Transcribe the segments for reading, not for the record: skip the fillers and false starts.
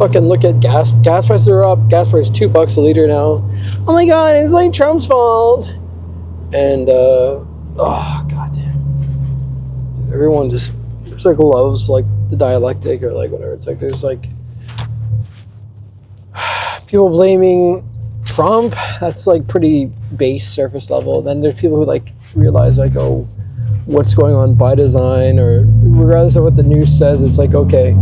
fucking look at gas prices are up. Gas price $2 a liter now. Oh my god, it's like Trump's fault. And oh god damn, everyone just like loves like the dialectic or like whatever. It's like there's like people blaming Trump. That's like pretty base surface level. Then there's people who like realize like, oh, what's going on by design, or regardless of what the news says, it's like, okay,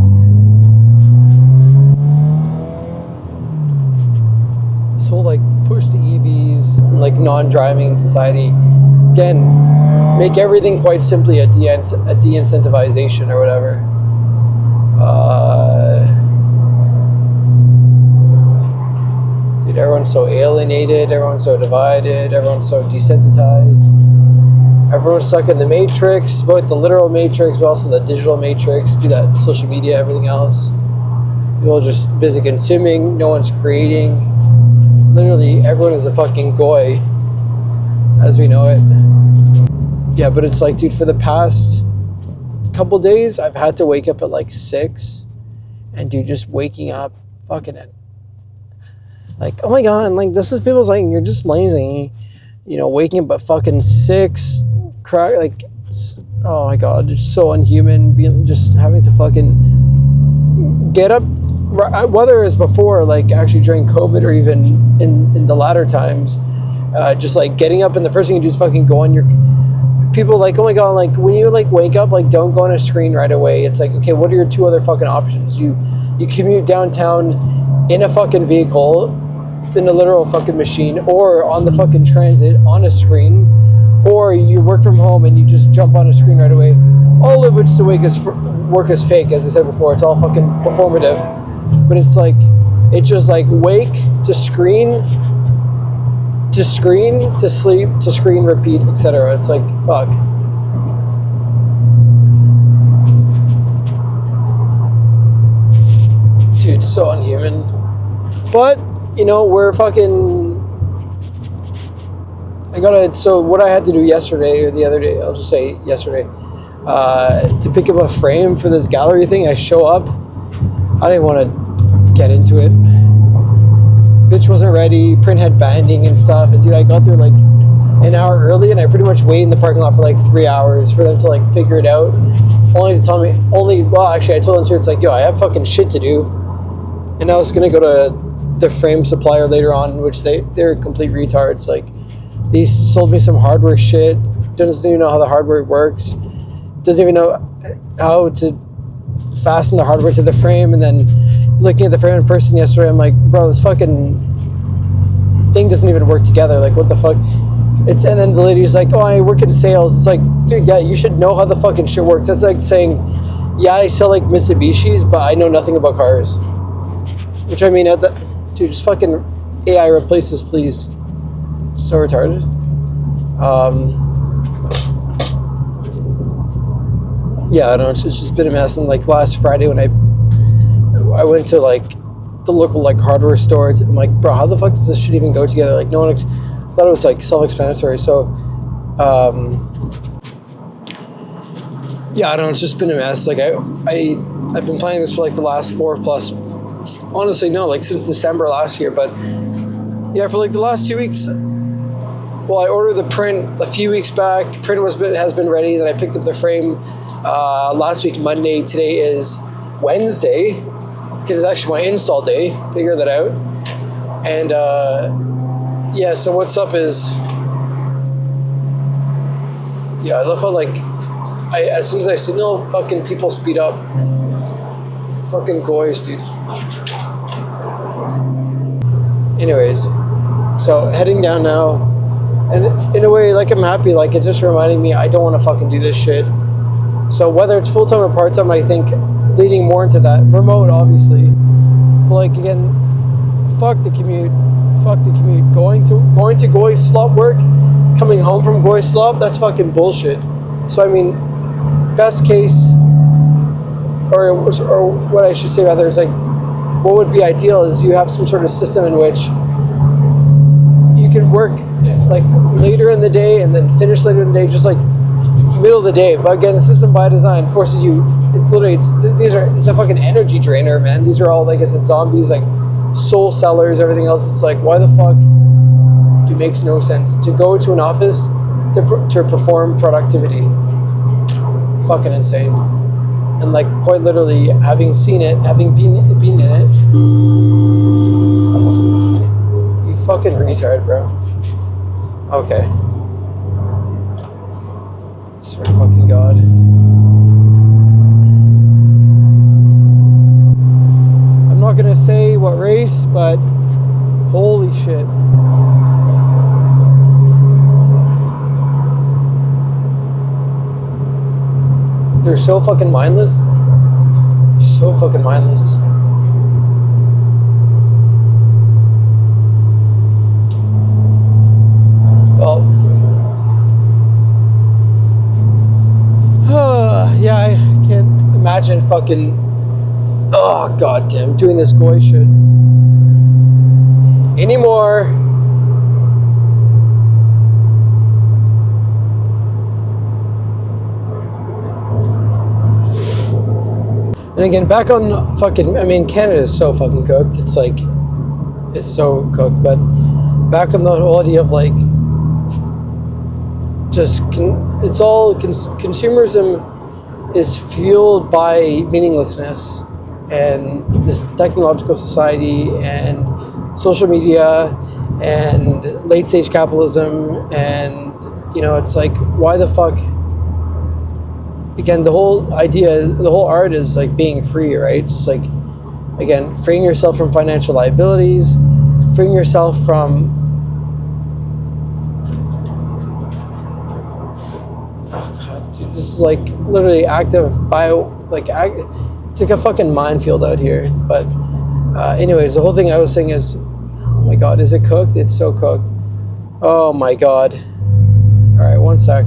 this whole like push to EVs and like non-driving society, again, make everything quite simply a de-incentivization or whatever. Dude, everyone's so alienated, everyone's so divided, everyone's so desensitized. Everyone's stuck in the matrix, both the literal matrix, but also the digital matrix, be that social media, everything else. People are just busy consuming, no one's creating. Literally, everyone is a fucking goy, as we know it. Yeah, but it's like, dude, for the past couple days, I've had to wake up at like 6, and dude, just waking up, fucking it. Like, oh my god, like, this is people saying you're just lazy. You know, waking up at fucking 6, like, oh my god, it's so unhuman, just having to fucking get up, whether it's before, like, actually during COVID, or even in the latter times, just, like, getting up, and the first thing you do is fucking go on your, people like, oh my god, like, when you, like, wake up, like, don't go on a screen right away. It's like, okay, what are your 2 other fucking options? You commute downtown in a fucking vehicle, in a literal fucking machine, or on the fucking transit on a screen, or you work from home and you just jump on a screen right away, all of which to work is fake, as I said before. It's all fucking performative. But it's like, it's just like wake to screen to sleep to screen, repeat, etc. It's like, fuck. Dude, so unhuman. But you know, we're fucking, so what I had to do yesterday, or the other day, I'll just say yesterday, to pick up a frame for this gallery thing, I show up, I didn't want to get into it. Bitch wasn't ready, print had banding and stuff, and dude, I got there like an hour early, and I pretty much waited in the parking lot for like 3 hours for them to like figure it out, only to tell me, actually I told them too, it's like, yo, I have fucking shit to do, and I was gonna go to the frame supplier later on, which they're complete retards. Like, they sold me some hardware shit, doesn't even know how the hardware works, doesn't even know how to fasten the hardware to the frame. And then looking at the frame in person yesterday, I'm like, bro, this fucking thing doesn't even work together. Like, what the fuck? And then the lady's like, oh, I work in sales. It's like, dude, yeah, you should know how the fucking shit works. That's like saying, yeah, I sell like Mitsubishis, but I know nothing about cars. Which, I mean, dude, just fucking AI replace this, please. So retarded. Yeah, I don't know. It's just been a mess. And like last Friday when I went to like the local like hardware store, I'm like, bro, how the fuck does this shit even go together? Like, no one thought it was like self-explanatory. So, yeah, I don't know. It's just been a mess. Like I've been planning this for like the last 4+. Honestly, no, like since December last year, but yeah, for like the last 2 weeks. Well, I ordered the print a few weeks back. Print has been ready. Then I picked up the frame last week, Monday. Today is Wednesday. Today is actually my install day. Figure that out. And yeah, so what's up is, yeah, I love how like as soon as I signal, fucking people speed up. Fucking goys, dude. Anyways, so heading down now, and in a way, like, I'm happy. Like, it's just reminding me I don't want to fucking do this shit. So whether it's full-time or part-time, I think leading more into that. Remote, obviously. But like, again, fuck the commute. Going to Goy slop work, coming home from Goy slop, that's fucking bullshit. So I mean, best case, or what I should say rather is like, what would be ideal is you have some sort of system in which you can work like later in the day and then finish later in the day, just like middle of the day. But again, the system by design forces you. It's a fucking energy drainer, man. These are all, like I said, zombies, like soul sellers, everything else. It's like, why the fuck? It makes no sense to go to an office to perform productivity. Fucking insane. And like quite literally, having seen it, having been in it, you fucking retard, bro. Okay. Swear to fucking God. I'm not gonna say what race, but holy shit. They're so fucking mindless. So fucking mindless. Well, yeah, I can't imagine fucking, oh goddamn, doing this goy shit anymore. And again, back on fucking, I mean, Canada is so fucking cooked. It's like, it's so cooked. But back on the whole idea of like, it's all, consumerism is fueled by meaninglessness and this technological society and social media and late stage capitalism. And, you know, it's like, why the fuck? Again, the whole idea, the whole art is like being free, right? Just like, again, freeing yourself from financial liabilities, freeing yourself from, oh God, dude, this is like literally active bio, like, it's like a fucking minefield out here. But anyways, the whole thing I was saying is, oh my God, is it cooked? It's so cooked. Oh my God. All right, one sec.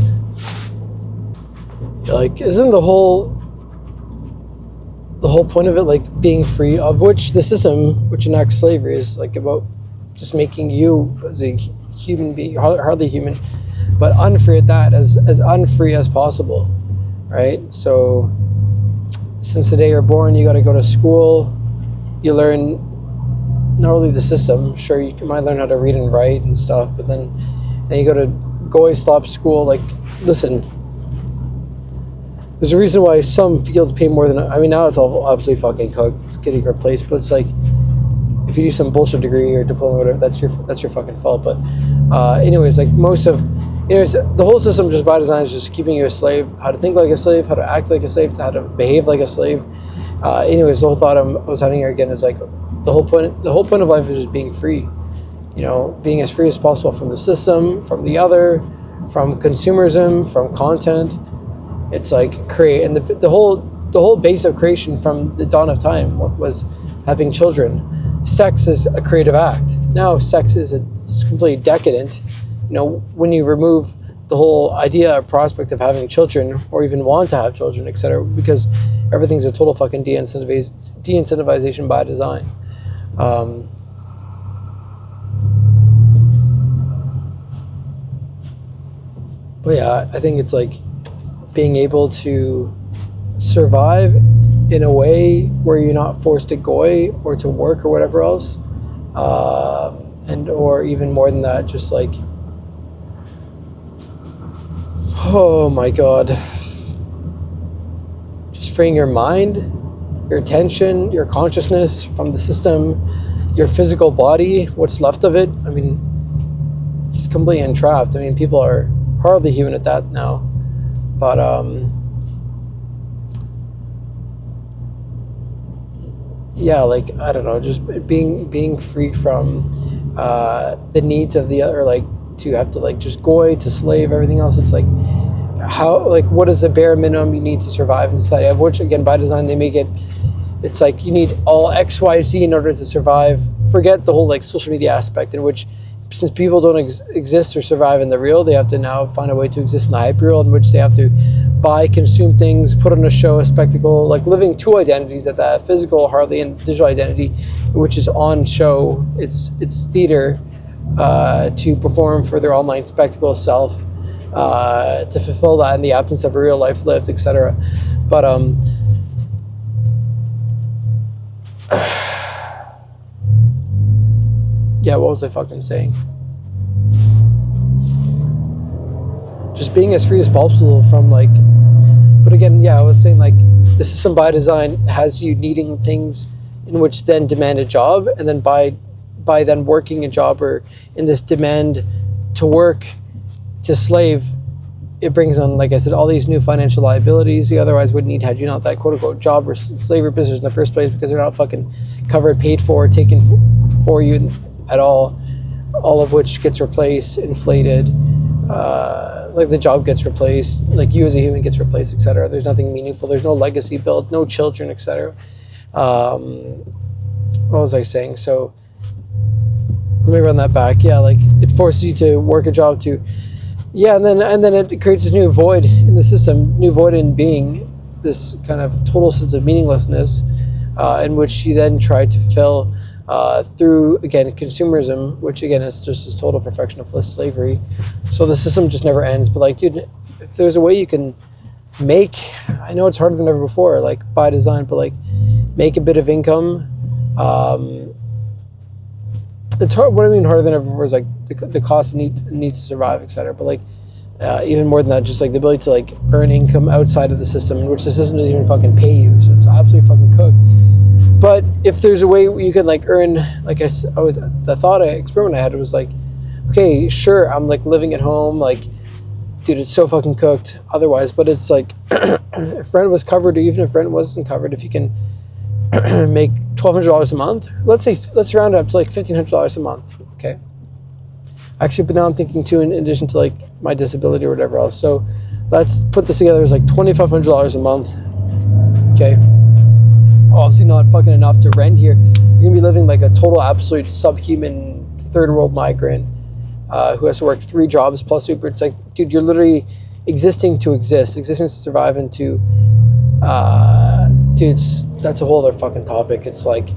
Like, isn't the whole point of it like being free, of which the system which enacts slavery is like about just making you as a human being, hardly human, but unfree at that, as unfree as possible, right? So since the day you're born, you got to go to school, you learn not only the system, sure, you might learn how to read and write and stuff, but then you go to goy slop school. Like, listen, there's a reason why some fields pay more than, I mean, now it's all absolutely fucking cooked. It's getting replaced, but it's like, if you do some bullshit degree or diploma, or whatever, that's your fucking fault. But anyways, like the whole system just by design is just keeping you a slave, how to think like a slave, how to act like a slave, how to behave like a slave. Anyways, the whole thought I was having here again is like, the whole point of life is just being free. You know, being as free as possible from the system, from the other, from consumerism, from content. It's like create, and the whole base of creation from the dawn of time was having children. Sex is a creative act. Now sex is it's completely decadent. You know, when you remove the whole idea or prospect of having children or even want to have children, etc., because everything's a total fucking de-incentivization by design. But yeah, I think it's like being able to survive in a way where you're not forced to goy or to work or whatever else, and or even more than that, just like, oh my God, just freeing your mind, your attention, your consciousness from the system, your physical body, what's left of it. I mean, it's completely entrapped. I mean, people are hardly human at that now. But yeah, like, I don't know, just being free from the needs of the other, like to have to like just goy, to slave, everything else. It's like, how, like, what is the bare minimum you need to survive in society? Of which, again, by design, they make it, it's like you need all X, Y, Z in order to survive. Forget the whole like social media aspect, in which, since people don't exist or survive in the real, they have to now find a way to exist in the hyperreal, in which they have to buy, consume things, put on a show, a spectacle, like living two identities at that, physical hardly and digital identity, which is on show. It's theater to perform for their online spectacle self. to fulfill that in the absence of a real life lived, etc. But yeah, what was I fucking saying? Just being as free as possible from like, but again, yeah, I was saying like the system by design has you needing things in which then demand a job, and then by then working a job, or in this demand to work to slave, it brings on, like I said, all these new financial liabilities you otherwise wouldn't need had you not that quote unquote job or slavery business in the first place, because they're not fucking covered, paid for, taken for you at all of which gets replaced, inflated, like the job gets replaced, like you as a human gets replaced, etc. There's nothing meaningful, there's no legacy built, no children, etc. What was I saying? So let me run that back. Yeah, like it forces you to work a job to, yeah, and then it creates this new void in the system, new void in being, this kind of total sense of meaninglessness, in which you then try to fill through, again, consumerism, which again is just this total perfection of slavery. So the system just never ends. But like, dude, if there's a way you can make, I know it's harder than ever before, like by design, but like make a bit of income. It's hard. What I mean harder than ever before is like the cost of need to survive, etc. But like even more than that, just like the ability to like earn income outside of the system, in which the system doesn't even fucking pay you, so it's absolutely fucking cooked. But if there's a way you can like earn, like the experiment I had was like, okay, sure, I'm like living at home, like, dude, it's so fucking cooked otherwise, but it's like, if rent was covered, or even if rent wasn't covered, if you can make $1,200 a month, let's round it up to like $1,500 a month, okay? Actually, but now I'm thinking too, in addition to like my disability or whatever else, so let's put this together as like $2,500 a month, okay? Obviously not fucking enough to rent here. You're gonna be living like a total absolute subhuman third world migrant who has to work 3 jobs plus Uber. It's like, dude, you're literally existing to exist, existing to survive, and to dude, that's a whole other fucking topic. It's like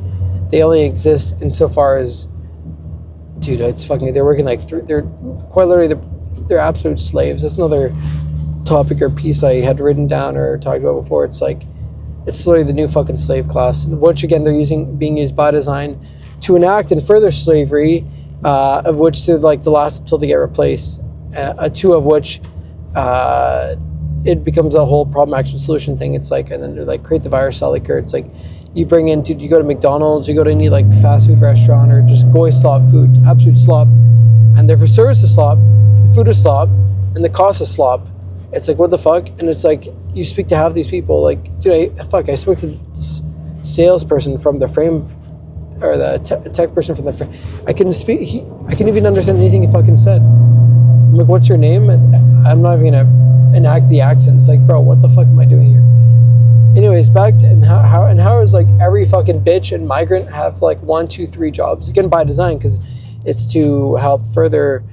they only exist insofar as, dude, it's fucking, they're working like they're quite literally they're absolute slaves. That's another topic or piece I had written down or talked about before. It's like, it's literally the new fucking slave class, which again they're being used by design to enact and further slavery, of which they're like the last until they get replaced. 2 of which it becomes a whole problem action solution thing. It's like, and then they're like create the virus cell liquor. It's like you bring in, dude, you go to McDonald's, you go to any like fast food restaurant or just goy slop food, absolute slop, and their service is slop, the food is slop, and the cost is slop. It's like, what the fuck? And it's like, you speak to half these people, like, dude, I spoke to this salesperson from the frame, or the tech person from the frame. I couldn't even understand anything he fucking said. I'm like, what's your name? And I'm not even gonna enact the accent. It's like, bro, what the fuck am I doing here? Anyways, back to, and how is like every fucking bitch and migrant have like 1, 2, 3 jobs? Again, by design, because it's to help further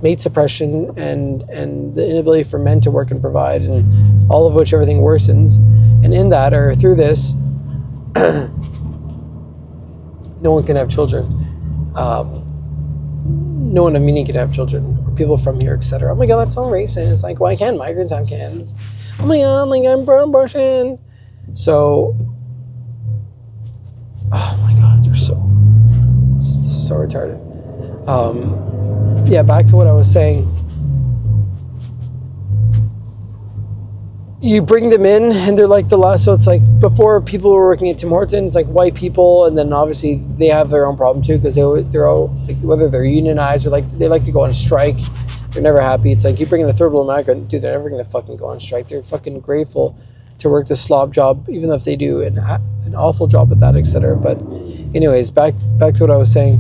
mate suppression and the inability for men to work and provide, and all of which everything worsens. And in that, or through this, no one can have children. No one of meaning can have children, or people from here, etc. Oh my god, that's so racist. Like, why can't migrants have kids? Oh my god, like I'm pro-abortion. So, oh my god, you're so retarded. Yeah, back to what I was saying. You bring them in, and they're like the last. So it's like before, people were working at Tim Hortons, like white people, and then obviously they have their own problem too, because they're all like, whether they're unionized or like they like to go on strike. They're never happy. It's like you bring in a third world migrant, dude, they're never gonna fucking go on strike. They're fucking grateful to work the slop job, even if they do an awful job at that, etc. But anyways, back to what I was saying.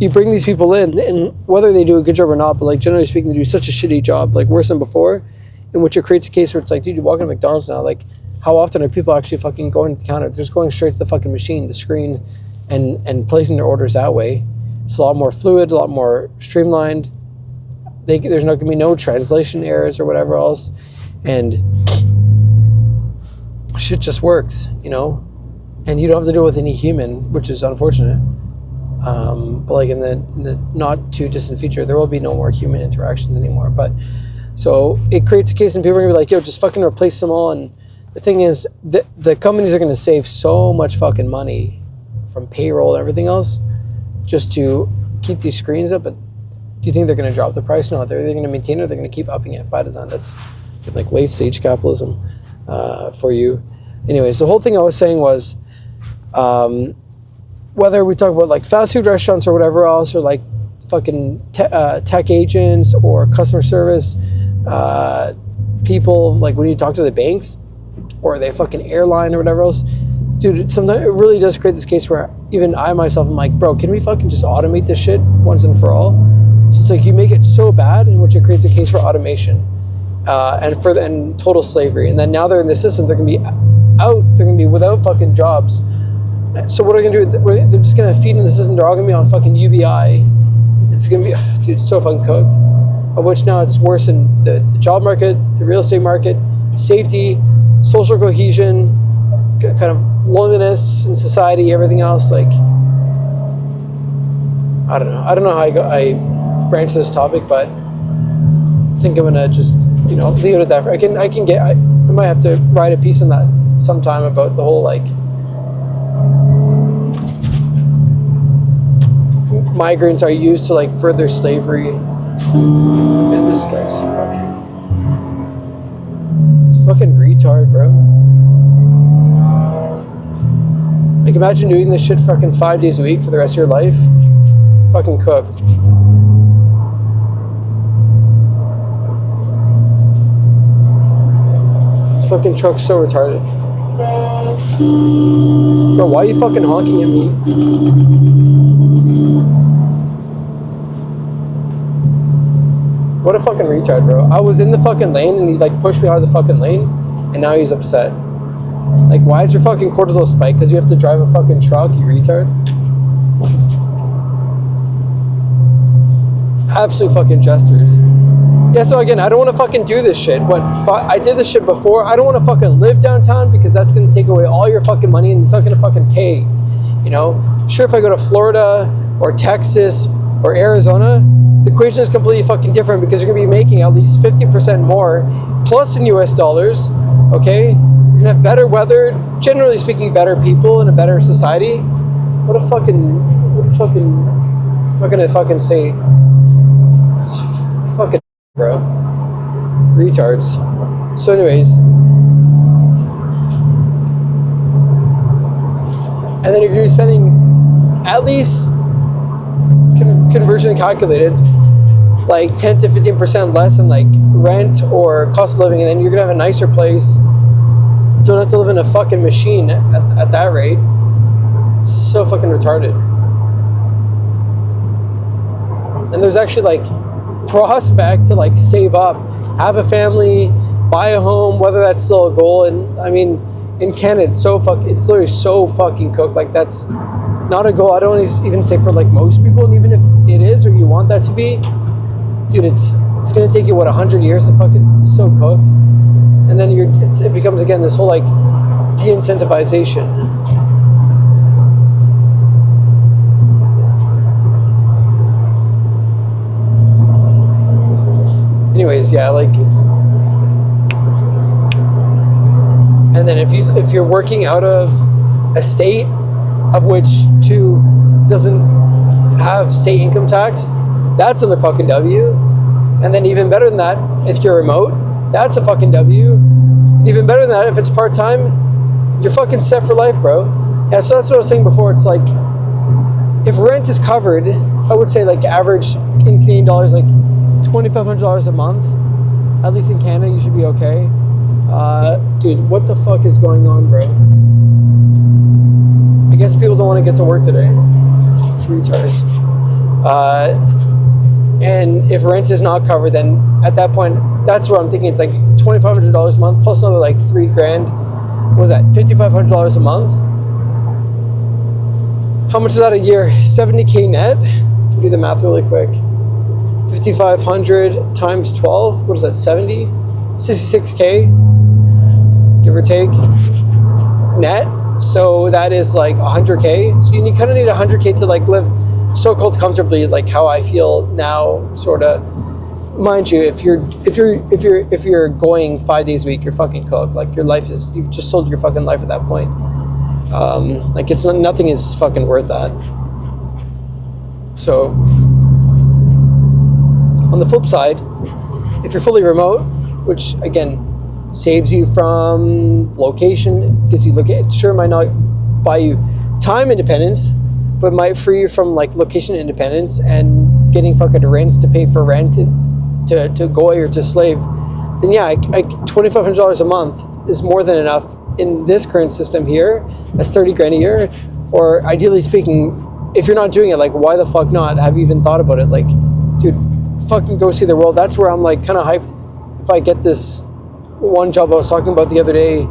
You bring these people in, and whether they do a good job or not, but like generally speaking, they do such a shitty job, like worse than before, in which it creates a case where it's like, dude, you walk into McDonald's now, like how often are people actually fucking going to the counter? They're just going straight to the fucking machine, the screen, and placing their orders that way. It's a lot more fluid, a lot more streamlined. There's not gonna be no translation errors or whatever else, and shit just works, you know? And you don't have to deal with any human, which is unfortunate. But like in the not too distant future, there will be no more human interactions anymore. But so it creates a case, and people are gonna be like, yo, just fucking replace them all. And the thing is, the companies are gonna save so much fucking money from payroll and everything else just to keep these screens up. But do you think they're gonna drop the price? No, they're gonna maintain it, or they're gonna keep upping it by design. That's like late stage capitalism for you. Anyways, the whole thing I was saying was, whether we talk about like fast food restaurants or whatever else, or like fucking tech agents or customer service people, like when you talk to the banks or the fucking airline or whatever else, dude, sometimes it really does create this case where even I myself am like, bro, can we fucking just automate this shit once and for all? So it's like you make it so bad, in which it creates a case for automation and total slavery. And then now they're in the system, they're gonna be out, they're gonna be without fucking jobs. So what are they gonna do? They're just gonna feed in the system. They're all gonna be on fucking UBI. It's gonna be, dude, it's so fucking cooked. Of which now it's worse in the job market, the real estate market, safety, social cohesion, kind of loneliness in society, everything else. Like, I don't know how I branch this topic, but I think I'm gonna just leave it at that. I might have to write a piece on that sometime about the whole like migrants are used to like further slavery. And this guy's fucking retard, bro. Like, imagine doing this shit fucking 5 days a week for the rest of your life. Fucking cooked. This fucking truck's so retarded. Bro, why are you fucking honking at me? What a fucking retard, bro. I was in the fucking lane and he like pushed me out of the fucking lane and now he's upset. Like, why is your fucking cortisol spike? Because you have to drive a fucking truck, you retard? Absolute fucking jesters. Yeah, so again, I don't want to fucking do this shit. I did this shit before. I don't want to fucking live downtown because that's going to take away all your fucking money and it's not going to fucking pay. Sure, if I go to Florida or Texas or Arizona, the equation is completely fucking different because you're going to be making at least 50% more plus in US dollars, okay? You're going to have better weather, generally speaking, better people in a better society. What a fucking, I'm not going to fucking say, it's fucking, bro. Retards. So anyways, and then if you're spending at least conversion calculated like 10 to 15% less in like rent or cost of living, and then you're gonna have a nicer place, don't have to live in a fucking machine at that rate. It's so fucking retarded. And there's actually like prospect to like save up, have a family, buy a home, whether that's still a goal. And I mean, in Canada, it's literally so fucking cooked. Like, that's not a goal. I don't even say for like most people, and even if it is, or you want that to be, dude, it's gonna take you 100 years to fucking, it's so cooked. And then it becomes again this whole like de-incentivization. Anyways, yeah, like, and then if you're working out of a state of which two doesn't have state income tax, that's another fucking W. And then even better than that, if you're remote, that's a fucking W. Even better than that, if it's part-time, you're fucking set for life, bro. Yeah, so that's what I was saying before. It's like, if rent is covered, I would say like average in Canadian dollars, like $2,500 a month, at least in Canada, you should be okay. Dude, what the fuck is going on, bro? I guess people don't want to get to work today. It's retards. And if rent is not covered, then at that point, that's what I'm thinking. It's like $2,500 a month plus another like $3,000. What was that? $5,500 a month. How much is that a year? 70K net. Can do the math really quick. 5,500 times 12. What is that? 70? 66K, give or take, net. So that is like 100K. So you kind of need 100K to like live so-called comfortably, like how I feel now, sort of. Mind you, if you're going 5 days a week, you're fucking cooked. Like your life is, you've just sold your fucking life at that point. Like it's nothing is fucking worth that. So on the flip side, if you're fully remote, which again saves you from location, because you look at, sure, might not buy you time independence, but might free you from like location independence and getting fucking rents to pay for rent to goy or to slave, then yeah, $2,500 a month is more than enough in this current system here. That's 30 grand a year. Or ideally speaking, if you're not doing it, like why the fuck not? Have you even thought about it? Like, dude, fucking go see the world. That's where I'm like kind of hyped. If I get this one job I was talking about the other day,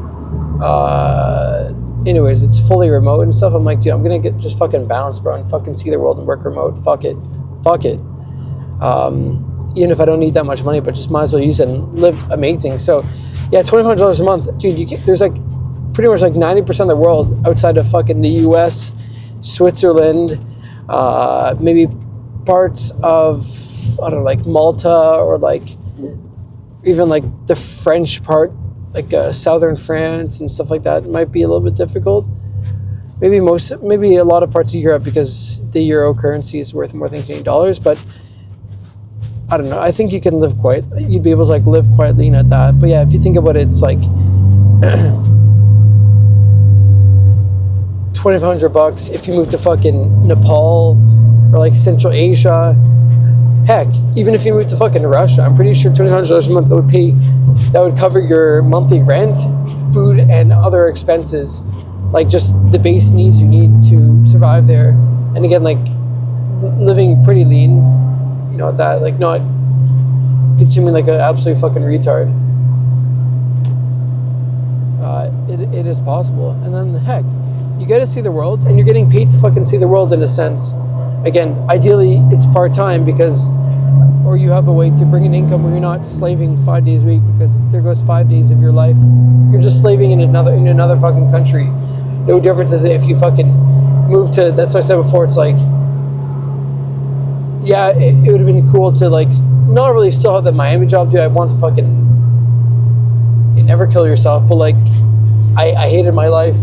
anyways, it's fully remote and stuff. I'm like, dude, I'm gonna get just fucking bounce, bro, and fucking see the world and work remote. Fuck it. Even if I don't need that much money, but just might as well use it and live amazing. So yeah, $2,500 a month, dude. There's like pretty much like 90% of the world outside of fucking the US, Switzerland, maybe parts of, I don't know, like Malta, or like even like the French part, like southern France and stuff like that. It might be a little bit difficult. Maybe a lot of parts of Europe, because the euro currency is worth more than Canadian dollars. But I don't know. I think you can you'd be able to like live quite lean at that. But yeah, if you think about it, it's like $2,500 if you move to fucking Nepal or like Central Asia. Heck, even if you move to fucking Russia, I'm pretty sure $2,500 a month that would cover your monthly rent, food, and other expenses, like just the base needs you need to survive there. And again, like living pretty lean, you know, that like not consuming like an absolute fucking retard. It is possible. And then heck, you get to see the world, and you're getting paid to fucking see the world in a sense. Again, ideally it's part-time, or you have a way to bring in income where you're not slaving 5 days a week, because there goes 5 days of your life. You're just slaving in another fucking country. No difference is if you fucking move to, that's what I said before, it's like, yeah, it would have been cool to like, not really still have that Miami job, dude. I want to fucking, you never kill yourself, but like, I hated my life.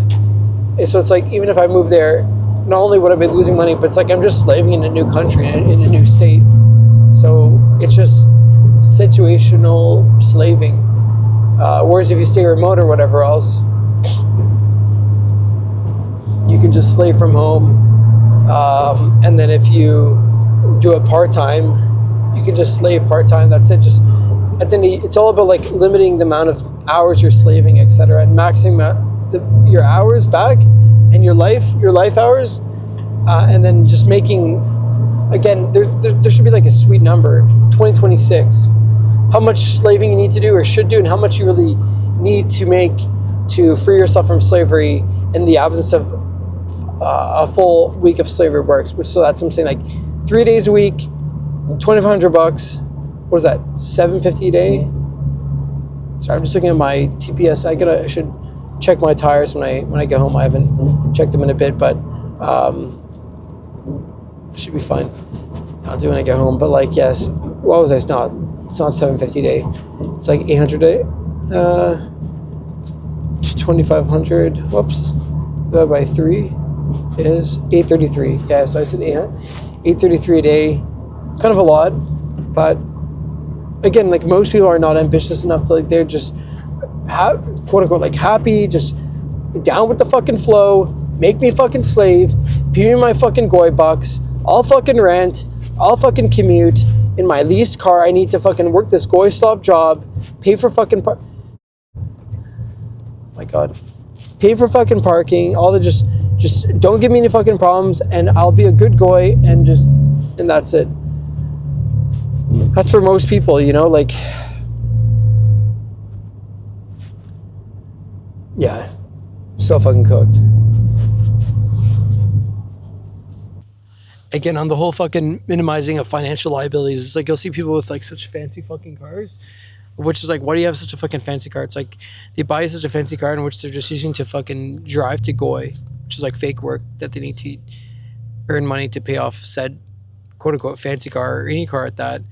So it's like, even if I moved there, not only would I be losing money, but it's like I'm just slaving in a new country, in a new state. So it's just situational slaving. Whereas if you stay remote or whatever else, you can just slave from home. And then if you do it part-time, you can just slave part-time. That's it. Just at the end, it's all about like limiting the amount of hours you're slaving, etc., and maxing your hours back and your life hours, and then just making, again, there should be like a sweet number, 2026, how much slaving you need to do or should do, and how much you really need to make to free yourself from slavery in the absence of a full week of slavery works. So that's what I'm saying, like 3 days a week, $2,500. What is that? $750 a day? Sorry, I'm just looking at my TPS. I should check my tires when I get home. I haven't checked them in a bit, but should be fine. I'll do when I get home. But like, yes, what was I? It's not $750 a day. It's like $800 a day. 2,500. Whoops. Divided by 3 is $833. Yeah, so I said $833 a day. Kind of a lot, but again, like most people are not ambitious enough to, like, they're just quote unquote like happy, just down with the fucking flow. Make me fucking slave, pay me my fucking goy bucks. I'll fucking rent, I'll fucking commute in my leased car. I need to fucking work this goy slop job, pay for fucking my god, pay for fucking parking. All the just don't give me any fucking problems, and I'll be a good goy, and that's it. That's for most people, you know, like, yeah, so fucking cooked. Again, on the whole fucking minimizing of financial liabilities, it's like you'll see people with like such fancy fucking cars, which is like, why do you have such a fucking fancy car? It's like they buy such a fancy car in which they're just using to fucking drive to goy, which is like fake work that they need to earn money to pay off said quote unquote fancy car or any car at that,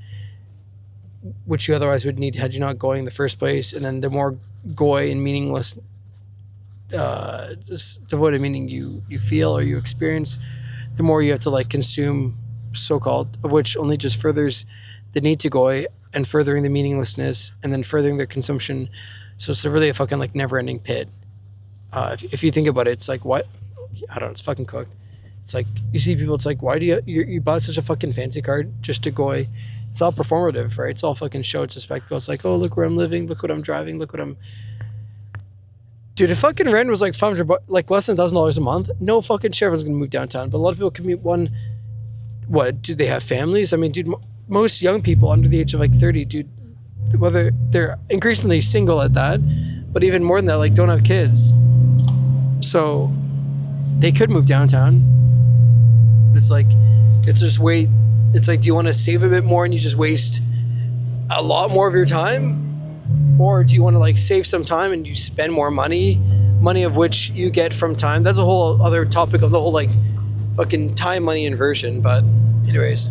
which you otherwise would need had you not going in the first place. And then the more goy and meaningless, devoid of meaning you feel or you experience, the more you have to like consume, so-called, of which only just furthers the need to goy and furthering the meaninglessness and then furthering their consumption. So it's really a fucking like never-ending pit. If you think about it, it's like, what? I don't know, it's fucking cooked. It's like, you see people, it's like, why do you bought such a fucking fancy car just to goy? It's all performative, right? It's all fucking show. It's a spectacle. It's like, oh, look where I'm living. Look what I'm driving. Look what I'm... Dude, if fucking rent was like $500, like less than $1,000 a month, no fucking shit, everyone's gonna move downtown. But a lot of people commute what, do they have families? I mean, dude, most young people under the age of like 30, dude, whether they're increasingly single at that, but even more than that, like don't have kids. So they could move downtown. But it's like, it's just way... It's like, do you want to save a bit more and you just waste a lot more of your time? Or do you want to like save some time and you spend more money of which you get from time? That's a whole other topic of the whole like fucking time money inversion. But anyways.